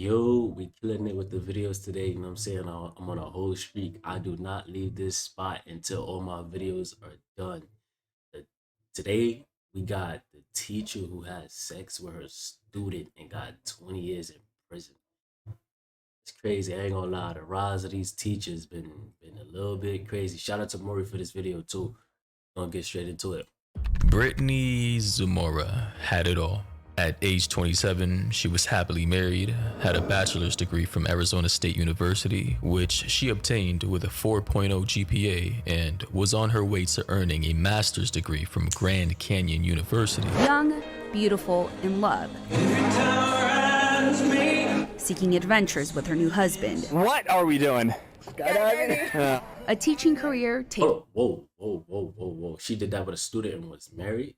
Yo, we killing it with the videos today. You know what I'm saying? I'm on a whole streak. I do not leave this spot until all my videos are done. Uh, Today, we got the teacher who had sex with her student and got 20 years in prison. It's crazy. I ain't gonna lie. The rise of these teachers been a little bit crazy. Shout out to Maury for this video too. Gonna get straight into it. Brittany Zamora had it all. At age 27, she was happily married, had a bachelor's degree from Arizona State University, which she obtained with a 4.0 GPA, and was on her way to earning a master's degree from Grand Canyon University. Young, beautiful, in love. Seeking adventures with her new husband. What are we doing? Skydiving? A teaching career Oh, whoa. She did that with a student and was married?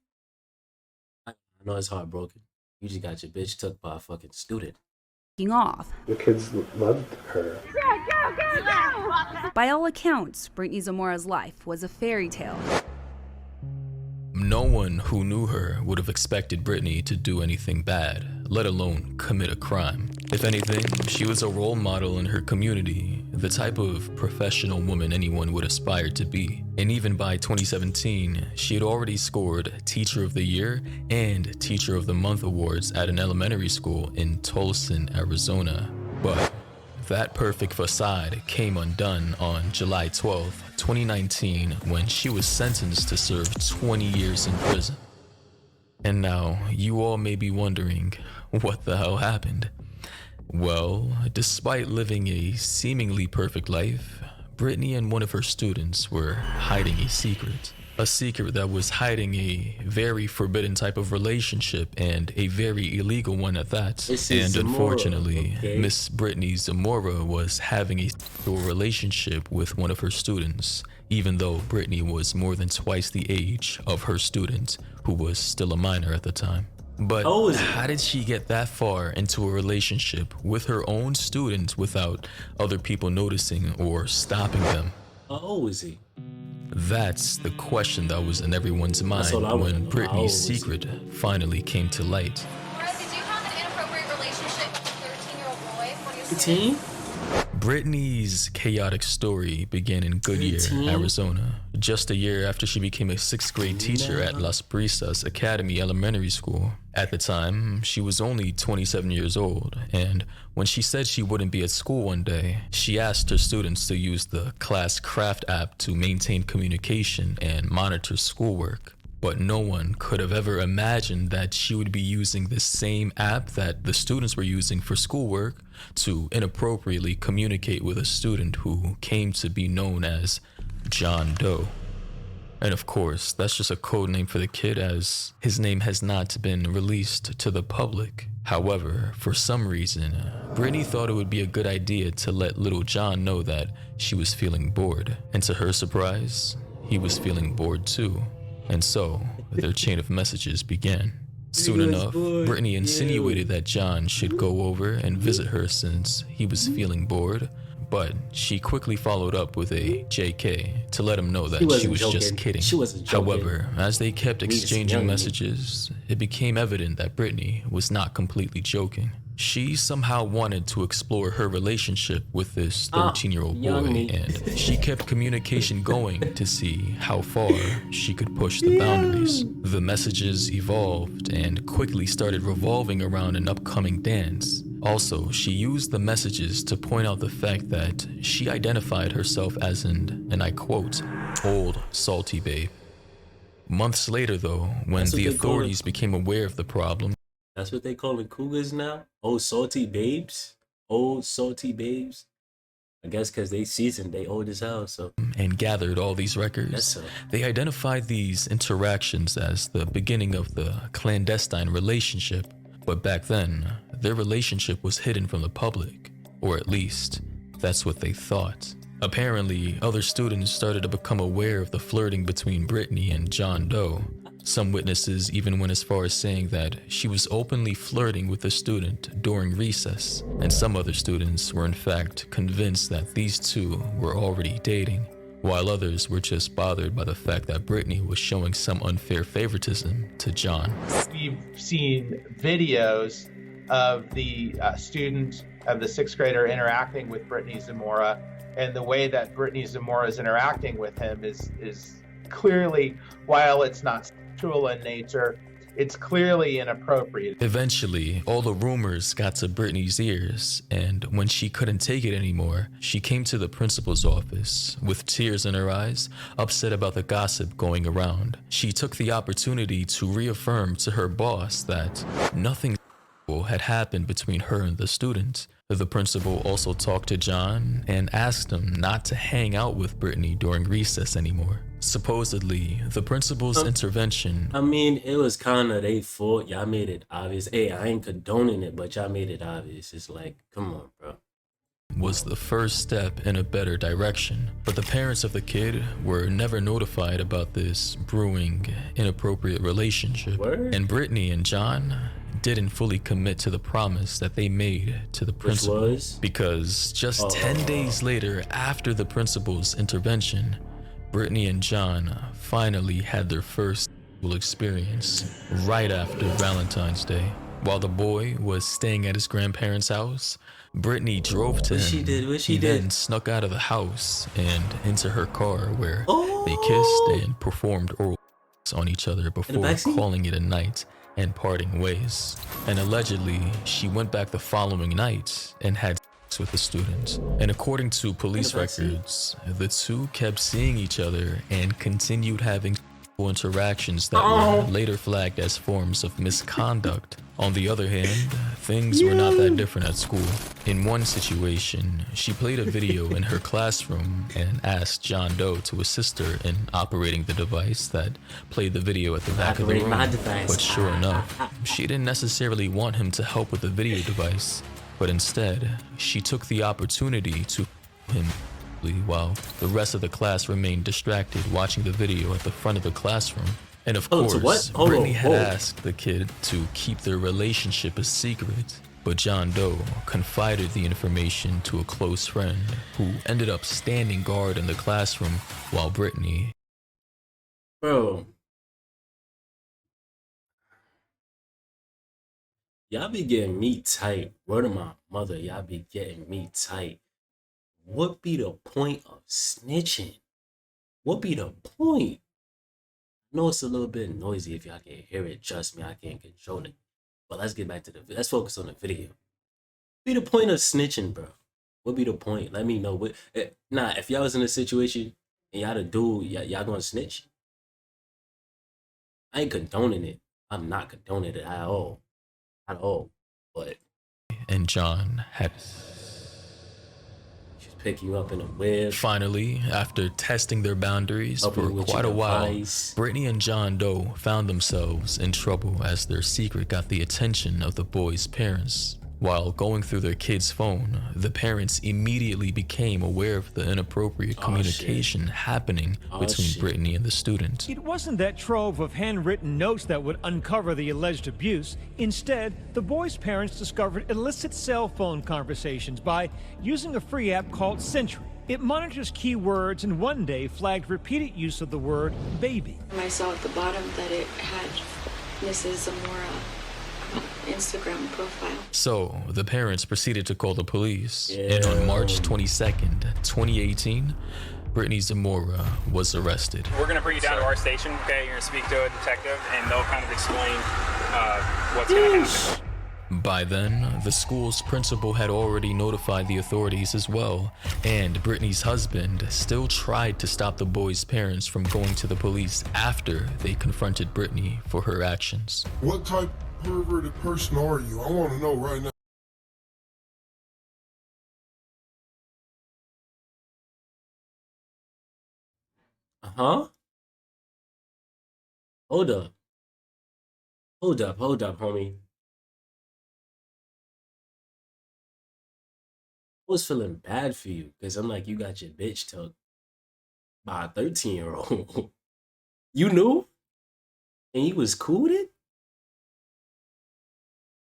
I know it's heartbroken. You just got your bitch took by a fucking student. taking off. The kids loved her. By all accounts, Brittany Zamora's life was a fairy tale. No one who knew her would have expected Brittany to do anything bad, let alone commit a crime. If anything, she was a role model in her community, the type of professional woman anyone would aspire to be. And even by 2017, she had already scored Teacher of the Year and Teacher of the Month awards at an elementary school in Tucson, Arizona. But that perfect facade came undone on July 12, 2019, when she was sentenced to serve 20 years in prison. And now, you all may be wondering, what the hell happened? Well, despite living a seemingly perfect life, Brittany and one of her students were hiding a secret. A secret that was hiding a very forbidden type of relationship, and a very illegal one at that. And Zamora, unfortunately, okay? Miss Brittany Zamora was having a sexual relationship with one of her students, even though Brittany was more than twice the age of her student, who was still a minor at the time. But how did she get that far into a relationship with her own student without other people noticing or stopping them? How old is he? That's the question that was in everyone's mind when Brittany's secret finally came to light. Laura, did you have an inappropriate relationship with a 13-year-old boy when you were 13? Brittany's chaotic story began in Goodyear, 13? Arizona, just a year after she became a 6th grade teacher at Las Brisas Academy Elementary School. At the time, she was only 27 years old, and when she said she wouldn't be at school one day, she asked her students to use the class craft app to maintain communication and monitor schoolwork. But no one could have ever imagined that she would be using the same app that the students were using for schoolwork to inappropriately communicate with a student who came to be known as John Doe. And of course, that's just a code name for the kid, as his name has not been released to the public. However, for some reason, Brittany thought it would be a good idea to let little John know that she was feeling bored. And to her surprise, he was feeling bored too. And so, their chain of messages began. Soon enough, Brittany insinuated that John should go over and visit her since he was feeling bored, but she quickly followed up with a JK to let him know that she was just kidding. She wasn't joking. However, as they kept exchanging messages, it became evident that Brittany was not completely joking. She somehow wanted to explore her relationship with this 13-year-old boy, and she kept communication going to see how far she could push the boundaries. The messages evolved and quickly started revolving around an upcoming dance. Also, she used the messages to point out the fact that she identified herself as an, and I quote, old salty babe. Months later though, when the authorities became aware of the problem, That's what they calling cougars now? Old salty babes? Old salty babes? I guess because they seasoned, they old as hell, so. and gathered all these records, Yes, they identified these interactions as the beginning of the clandestine relationship. But back then, their relationship was hidden from the public, or at least, that's what they thought. Apparently, other students started to become aware of the flirting between Brittany and John Doe. Some witnesses even went as far as saying that she was openly flirting with the student during recess, and some other students were in fact convinced that these two were already dating, while others were just bothered by the fact that Brittany was showing some unfair favoritism to John. We've seen videos of the student of the sixth grader interacting with Brittany Zamora, and the way that Brittany Zamora is interacting with him is clearly, while it's not sexual in nature, it's clearly inappropriate. Eventually, all the rumors got to Brittany's ears, and when she couldn't take it anymore, she came to the principal's office with tears in her eyes, upset about the gossip going around. She took the opportunity to reaffirm to her boss that nothing had happened between her and the student. The principal also talked to John and asked him not to hang out with Brittany during recess anymore. Supposedly, the principal's intervention... I mean, it was kind of their fault. Y'all made it obvious. Hey, I ain't condoning it, but y'all made it obvious. It's like, come on, bro. Was the first step in a better direction. But the parents of the kid were never notified about this brewing, inappropriate relationship. Word? And Brittany and John didn't fully commit to the promise that they made to the principal. Which was? Because just 10 days later, after the principal's intervention, Brittany and John finally had their first experience right after Valentine's Day. While the boy was staying at his grandparents' house, Brittany drove to him. What she then did? snuck out of the house and into her car, where they kissed and performed oral on each other before calling it a night and parting ways. And allegedly, she went back the following night and had sex with the student. And according to police records, the two kept seeing each other and continued having interactions that were later flagged as forms of misconduct. On the other hand, things were not that different at school. In one situation, she played a video in her classroom and asked John Doe to assist her in operating the device that played the video at the back of the room. But sure enough, she didn't necessarily want him to help with the video device, but instead, she took the opportunity to him while the rest of the class remained distracted watching the video at the front of the classroom. And of course, Brittany had asked the kid to keep their relationship a secret, but John Doe confided the information to a close friend who ended up standing guard in the classroom while Brittany... Bro. Y'all be getting me tight. Word of my mother, y'all be getting me tight. What be the point of snitching? What be the point? I know it's a little bit noisy if y'all can hear it. Trust me, I can't control it. But let's get back to let's focus on the video. What be the point of snitching, bro? What be the point? Let me know. What? Nah, if y'all was in a situation and y'all the dude, y'all gonna snitch? I ain't condoning it. I'm not condoning it at all. At all. But... And John had... pick you up in a web. Finally, after testing their boundaries for quite a while, Brittany and John Doe found themselves in trouble as their secret got the attention of the boys' parents. While going through their kid's phone, the parents immediately became aware of the inappropriate communication happening between Brittany and the student. It wasn't that trove of handwritten notes that would uncover the alleged abuse. Instead, the boys' parents discovered illicit cell phone conversations by using a free app called Sentry. It monitors keywords and one day flagged repeated use of the word baby. I saw at the bottom that it had Mrs. Zamora Instagram profile. So the parents proceeded to call the police, and on March 22nd, 2018, Brittany Zamora was arrested. We're gonna bring you down to our station, okay? You're gonna speak to a detective, and they'll kind of explain what's gonna happen. By then, the school's principal had already notified the authorities as well, and Brittany's husband still tried to stop the boys' parents from going to the police after they confronted Brittany for her actions. What type of perverted person are you? I want to know right now. Huh? Hold up. Hold up, homie. I was feeling bad for you because I'm like, you got your bitch took by a 13-year-old. You knew? And you was cool with it?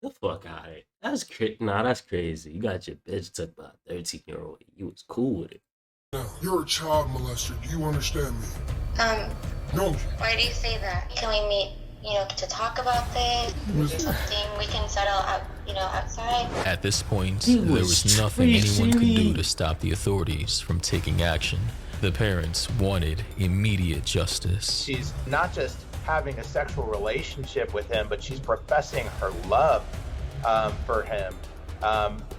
The fuck out of it. That's that's crazy. You got your bitch took by a 13-year-old. You was cool with it. Now, you're a child molester. Do you understand me? No. Why do you say that? Can we meet to talk about this? Is it something we can settle out, outside? At this point, He there was was nothing anyone could do treachery. to stop the authorities from taking action. The parents wanted immediate justice. She's not just having a sexual relationship with him, but she's professing her love for him.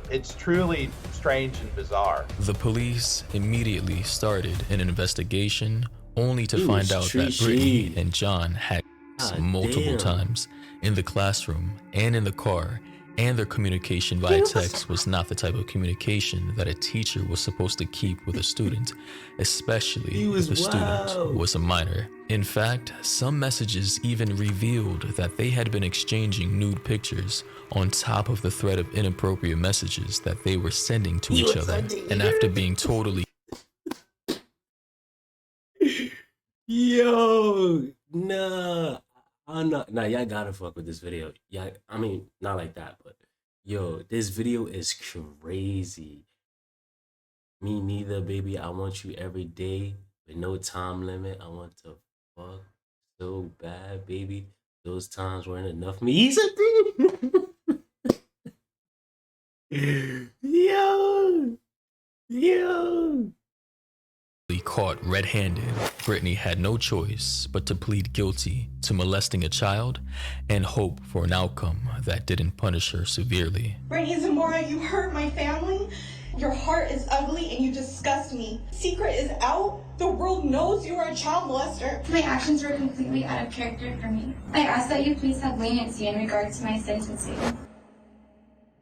It's truly strange and bizarre. The police immediately started an investigation, only to He find was out that treachery. Brittany and John had God multiple damn. times in the classroom and in the car, and their communication via text was not the type of communication that a teacher was supposed to keep with a student, especially He was if the wild. student was a minor. In fact, some messages even revealed that they had been exchanging nude pictures on top of the thread of inappropriate messages that they were sending to He each was other. sending And after being totally Yo, nah, I'm not. Nah, y'all gotta fuck with this video. Yeah, I mean, not like that, but yo, this video is crazy. Me neither, baby. I want you every day with no time limit. I want to fuck so bad, baby. Those times weren't enough. Me, he's a yo, yo. caught red-handed, Brittany had no choice but to plead guilty to molesting a child and hope for an outcome that didn't punish her severely. Brittany Zamora, you hurt my family. Your heart is ugly and you disgust me. Secret is out. The world knows you are a child molester. My actions were completely out of character for me. I ask that you please have leniency in regards to my sentencing.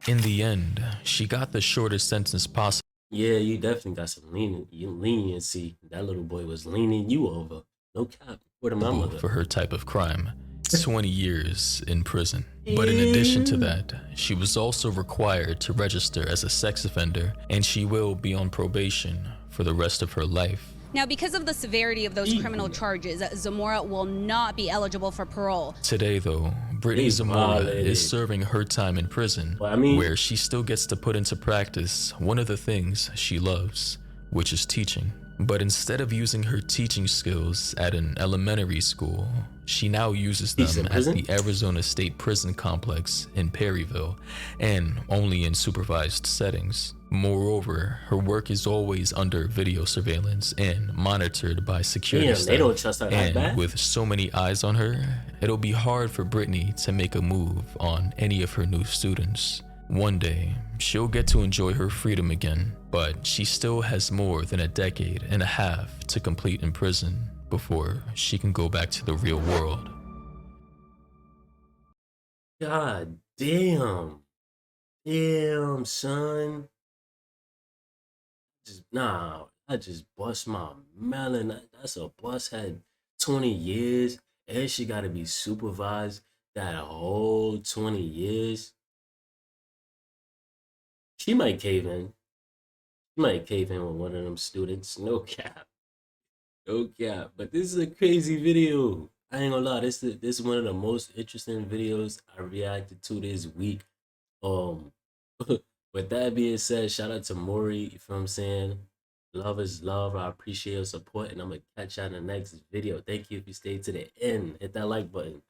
In the end, she got the shortest sentence possible. Yeah, you definitely got some leniency. That little boy was leaning you over. No cap. Word of my mother. For her type of crime, 20 years in prison. But in addition to that, she was also required to register as a sex offender, and she will be on probation for the rest of her life. Now, because of the severity of those criminal charges, Zamora will not be eligible for parole. Today, though, Brittany They Zamora violated. is serving her time in prison, Well, I mean- where she still gets to put into practice one of the things she loves, which is teaching. But instead of using her teaching skills at an elementary school, she now uses He's in them at prison? the Arizona State Prison Complex in Perryville, and only in supervised settings. Moreover, her work is always under video surveillance and monitored by security Damn, staff. they don't trust her that And bad? with so many eyes on her, it'll be hard for Brittany to make a move on any of her new students. One day, she'll get to enjoy her freedom again, but she still has more than a decade and a half to complete in prison before she can go back to the real world. God damn. Damn, son. I just bust my melon. That's a bust had 20 years. And she gotta be supervised that whole 20 years. She might cave in. She might cave in with one of them students. No cap. No cap. But this is a crazy video. I ain't gonna lie. This is one of the most interesting videos I reacted to this week. With that being said, shout out to Maury. You feel what I'm saying? Love is love. I appreciate your support, and I'm gonna catch y'all in the next video. Thank you if you stayed to the end. Hit that like button.